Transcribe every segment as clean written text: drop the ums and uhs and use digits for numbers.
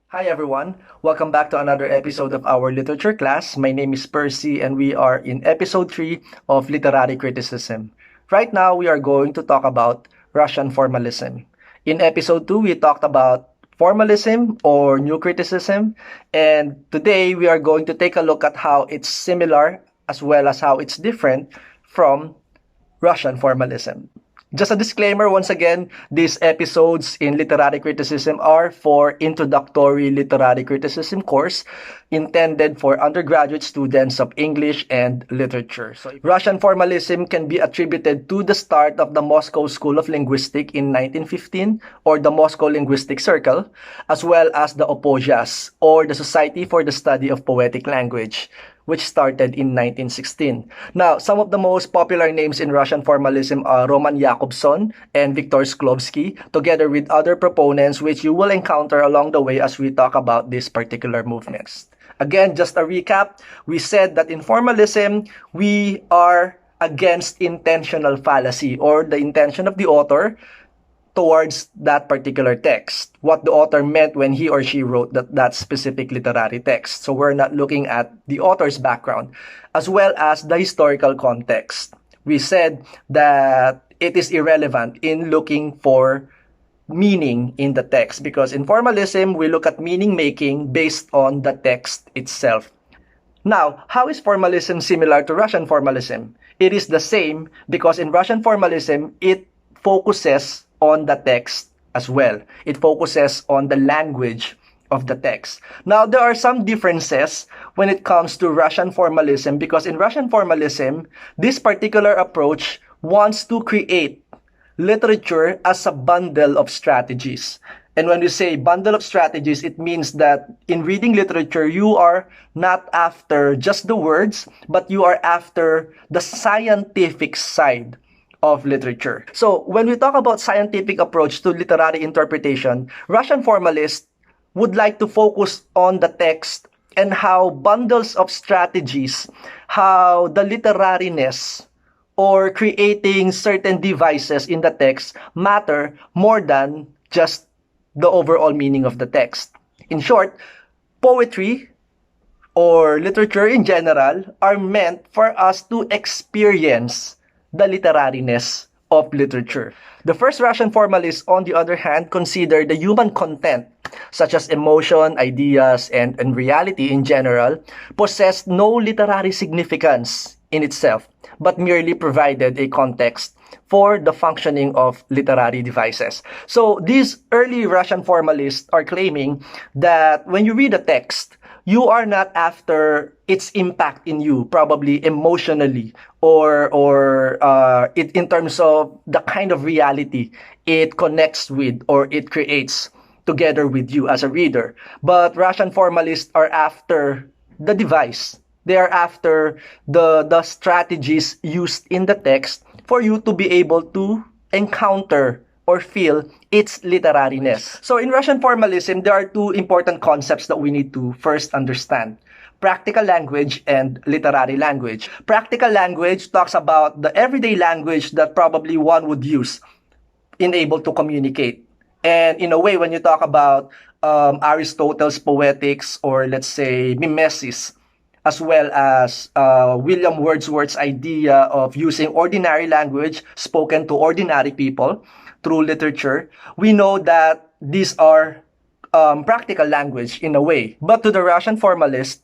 Hi everyone, welcome back to another episode of our literature class. My name is Percy and we are in episode 3 of literary criticism. Right now we are going to talk about Russian formalism. In episode 2 we talked about formalism or new criticism, and today we are going to take a look at how it's similar as well as how it's different from Russian formalism. Just a disclaimer once again, these episodes in literary criticism are for introductory literary criticism course intended for undergraduate students of English and literature. So, Russian formalism can be attributed to the start of the Moscow School of Linguistics in 1915 or the Moscow Linguistic Circle, as well as the Opozias or the Society for the Study of Poetic Language, which started in 1916. Now, some of the most popular names in Russian formalism are Roman and Viktor Shklovsky, together with other proponents which you will encounter along the way as we talk about these particular movements. Again, just a recap, we said that in formalism, we are against intentional fallacy or the intention of the author towards that particular text, what the author meant when he or she wrote that specific literary text. So we're not looking at the author's background, as well as the historical context. We said that it is irrelevant in looking for meaning in the text, because in formalism, we look at meaning making based on the text itself. Now, how is formalism similar to Russian formalism? It is the same because in Russian formalism, it focuses on the text as well. It focuses on the language of the text. Now, there are some differences when it comes to Russian formalism because in Russian formalism, this particular approach wants to create literature as a bundle of strategies. And when we say bundle of strategies, it means that in reading literature, you are not after just the words, but you are after the scientific side of literature. So when we talk about scientific approach to literary interpretation, Russian formalists would like to focus on the text and how bundles of strategies, how the literariness or creating certain devices in the text matter more than just the overall meaning of the text. In short, poetry or literature in general are meant for us to experience the literariness of literature. The first Russian formalists, on the other hand, consider the human content, such as emotion, ideas, and reality in general, possessed no literary significance in itself, but merely provided a context for the functioning of literary devices. So these early Russian formalists are claiming that when you read a text, you are not after its impact in you, probably emotionally, or in terms of the kind of reality it connects with or it creates together with you as a reader. But Russian formalists are after the device. They are after the strategies used in the text for you to be able to encounter or feel its literariness. So in Russian formalism, there are two important concepts that we need to first understand: practical language and literary language. Practical language talks about the everyday language that probably one would use in able to communicate. And in a way, when you talk about Aristotle's Poetics, or let's say mimesis, as well as William Wordsworth's idea of using ordinary language spoken to ordinary people through literature, we know that these are practical language in a way. But to the Russian formalist,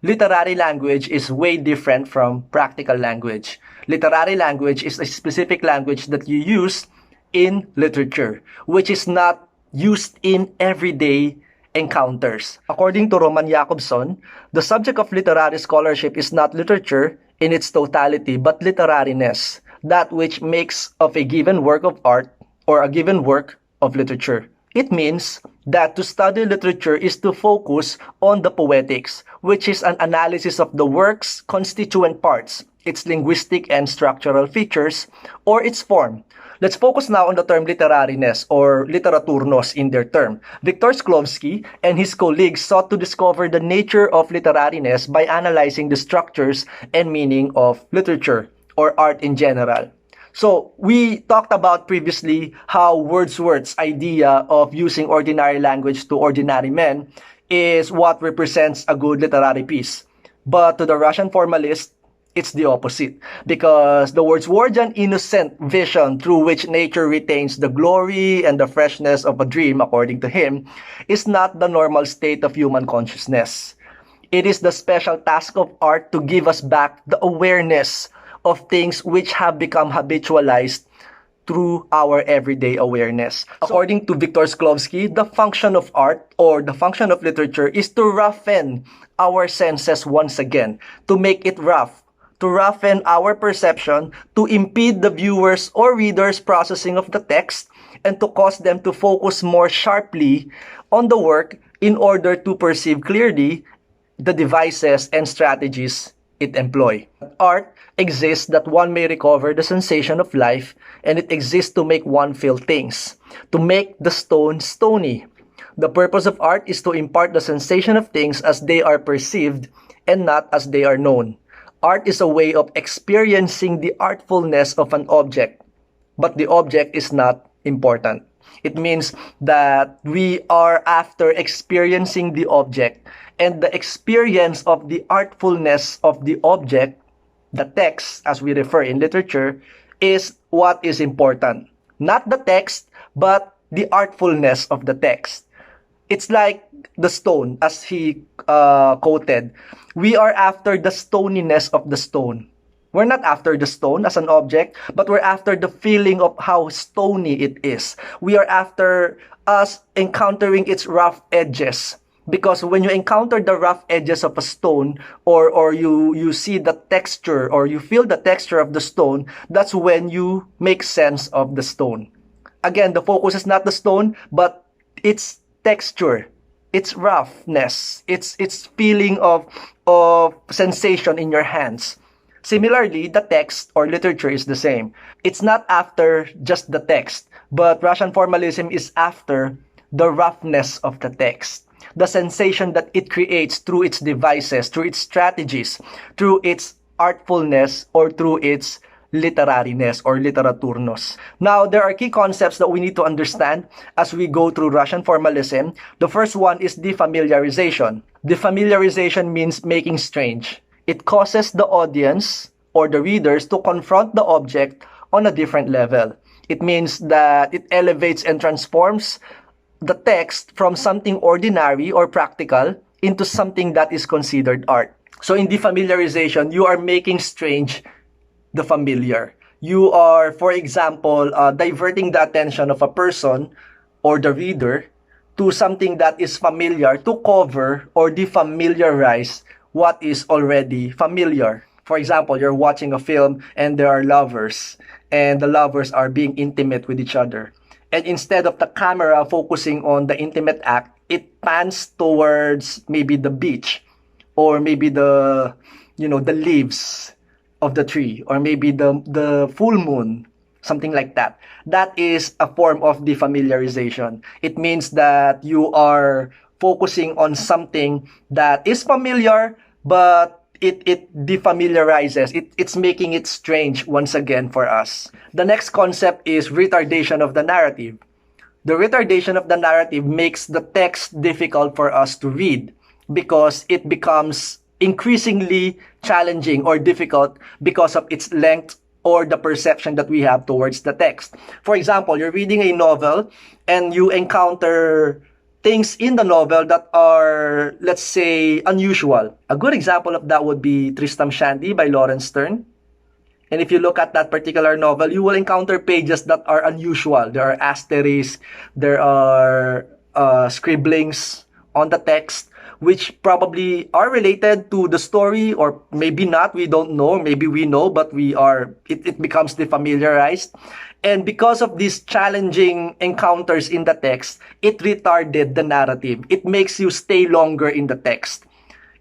literary language is way different from practical language. Literary language is a specific language that you use in literature, which is not used in everyday encounters. According to Roman, the subject of literary scholarship is not literature in its totality, but literariness, that which makes of a given work of art or a given work of literature. It means that to study literature is to focus on the poetics, which is an analysis of the work's constituent parts, its linguistic and structural features, or its form. Let's focus now on the term literariness or literaturnos in their term. Viktor Shklovsky and his colleagues sought to discover the nature of literariness by analyzing the structures and meaning of literature or art in general. So we talked about previously how Wordsworth's idea of using ordinary language to ordinary men is what represents a good literary piece. But to the Russian formalist, it's the opposite, because the Wordsworthian innocent vision through which nature retains the glory and the freshness of a dream, according to him, is not the normal state of human consciousness. It is the special task of art to give us back the awareness of things which have become habitualized through our everyday awareness. According to Viktor Shklovsky, the function of art or the function of literature is to roughen our senses once again, to make it rough, to roughen our perception, to impede the viewers or readers' processing of the text, and to cause them to focus more sharply on the work in order to perceive clearly the devices and strategies it employ. Art exists that one may recover the sensation of life, and it exists to make one feel things, to make the stone stony. The purpose of art is to impart the sensation of things as they are perceived and not as they are known. Art is a way of experiencing the artfulness of an object, but the object is not important. It means that we are after experiencing the object, and the experience of the artfulness of the object, the text, as we refer in literature, is what is important. Not the text, but the artfulness of the text. It's like the stone, as he quoted. We are after the stoniness of the stone. We're not after the stone as an object, but we're after the feeling of how stony it is. We are after us encountering its rough edges. Because when you encounter the rough edges of a stone, or you see the texture, or you feel the texture of the stone, that's when you make sense of the stone. Again, the focus is not the stone, but its texture, its roughness, its feeling of sensation in your hands. Similarly, the text or literature is the same. It's not after just the text, but Russian formalism is after the roughness of the text. The sensation that it creates through its devices, through its strategies, through its artfulness, or through its literariness or literaturnos. Now, there are key concepts that we need to understand as we go through Russian formalism. The first one is defamiliarization. Defamiliarization means making strange. It causes the audience or the readers to confront the object on a different level. It means that it elevates and transforms the text from something ordinary or practical into something that is considered art. So in defamiliarization, you are making strange the familiar. You are, for example, diverting the attention of a person or the reader to something that is familiar to cover or defamiliarize what is already familiar. For example, you're watching a film and there are lovers, and the lovers are being intimate with each other. And instead of the camera focusing on the intimate act, it pans towards maybe the beach, or maybe the leaves of the tree, or maybe the full moon, something like that. That is a form of defamiliarization. It means that you are focusing on something that is familiar, but it defamiliarizes. It's making it strange once again for us. The next concept is retardation of the narrative. The retardation of the narrative makes the text difficult for us to read because it becomes increasingly challenging or difficult because of its length or the perception that we have towards the text. For example, you're reading a novel and you encounter things in the novel that are, let's say, unusual. A good example of that would be Tristram Shandy by Lawrence Stern. And if you look at that particular novel, you will encounter pages that are unusual. There are asterisks, there are scribblings on the text, which probably are related to the story, or maybe not, we don't know. Maybe we know, but it becomes defamiliarized. And because of these challenging encounters in the text, it retarded the narrative. It makes you stay longer in the text.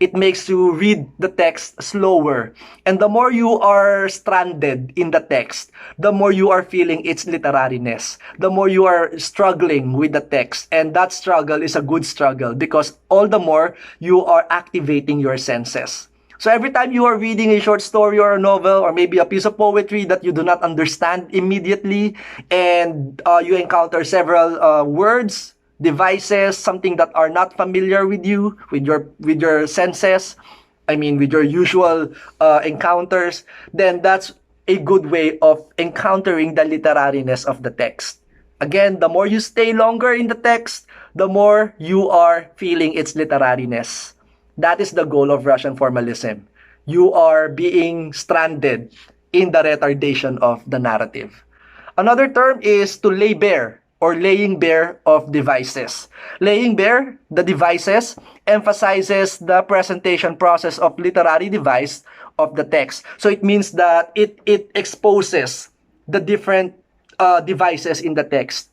It makes you read the text slower. And the more you are stranded in the text, the more you are feeling its literariness. The more you are struggling with the text. And that struggle is a good struggle because all the more you are activating your senses. So every time you are reading a short story or a novel or maybe a piece of poetry that you do not understand immediately, and you encounter several words, devices, something that are not familiar with you, with your senses, I mean with your usual encounters, then that's a good way of encountering the literariness of the text. Again, the more you stay longer in the text, the more you are feeling its literariness. That is the goal of Russian formalism. You are being stranded in the retardation of the narrative. Another term is to lay bare or laying bare of devices. Laying bare the devices emphasizes the presentation process of literary device of the text. So it means that it exposes the different devices in the text.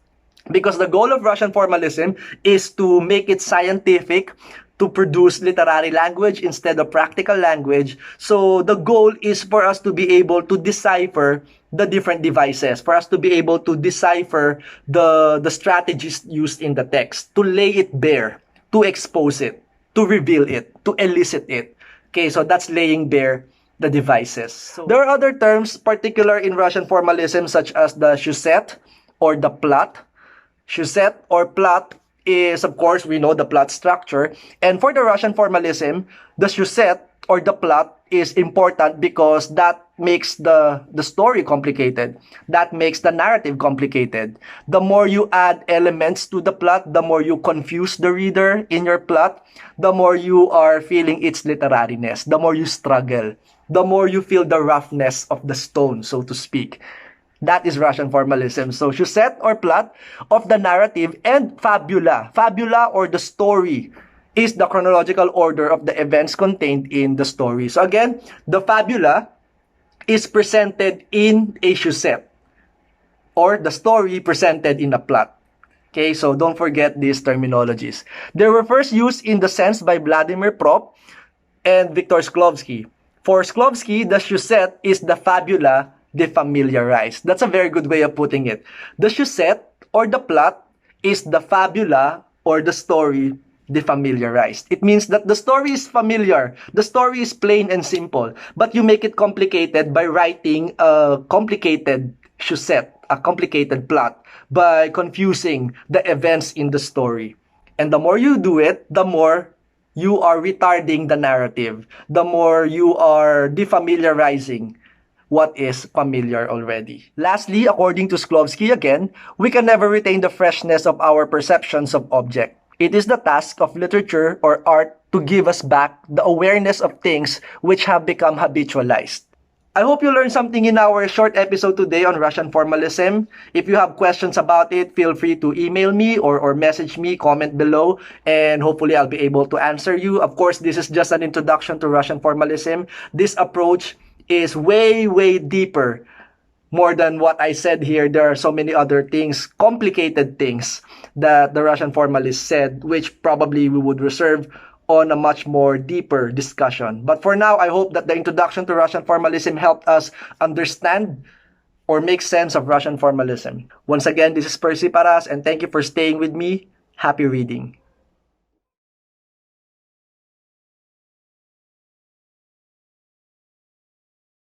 Because the goal of Russian formalism is to make it scientific, to produce literary language instead of practical language. So the goal is for us to be able to decipher the different devices, for us to be able to decipher the strategies used in the text, to lay it bare, to expose it, to reveal it, to elicit it. Okay, so that's laying bare the devices. So there are other terms particular in Russian formalism such as the sujet or the plot. Sujet or plot is, of course, we know the plot structure. And for the Russian formalism, the sujet or the plot is important because that makes the story complicated. That makes the narrative complicated. The more you add elements to the plot, the more you confuse the reader in your plot, the more you are feeling its literariness, the more you struggle, the more you feel the roughness of the stone, so to speak. That is Russian formalism. So, sujet or plot of the narrative, and fabula. Fabula or the story is the chronological order of the events contained in the story. So again, the fabula is presented in a sujet or the story presented in a plot. Okay, so don't forget these terminologies. They were first used in the sense by Vladimir Prop and Viktor Shklovsky. For Shklovsky, the sujet is the fabula defamiliarized. That's a very good way of putting it. The sujet or the plot is the fabula or the story defamiliarized. It means that the story is familiar. The story is plain and simple, but you make it complicated by writing a complicated sujet, a complicated plot, by confusing the events in the story. And the more you do it, the more you are retarding the narrative, the more you are defamiliarizing what is familiar already. Lastly, according to Shklovsky again, we can never retain the freshness of our perceptions of object. It is the task of literature or art to give us back the awareness of things which have become habitualized. I hope you learned something in our short episode today on Russian formalism. If you have questions about it, feel free to email me or message me, comment below, and hopefully I'll be able to answer you. Of course, this is just an introduction to Russian formalism. This approach is way, way deeper. More than what I said here, there are so many other things, complicated things that the Russian formalists said, which probably we would reserve on a much more deeper discussion. But for now, I hope that the introduction to Russian formalism helped us understand or make sense of Russian formalism. Once again, this is Percy Paras, and thank you for staying with me. Happy reading.